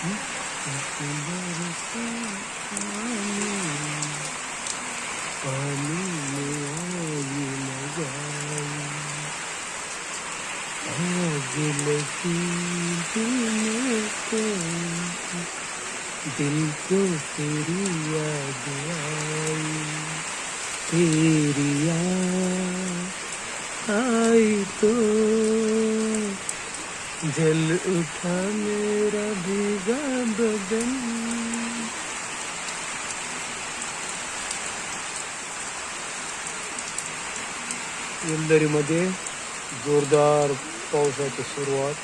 बरसा पानी, पानी में आग लगाई, आग लगी दिल को, दिल को तेरी याद आई, तेरी याद आई तो जल उठा मेरा भीगा बदन. येलदरीमध्ये जोरदार पावसाची सुरुवात.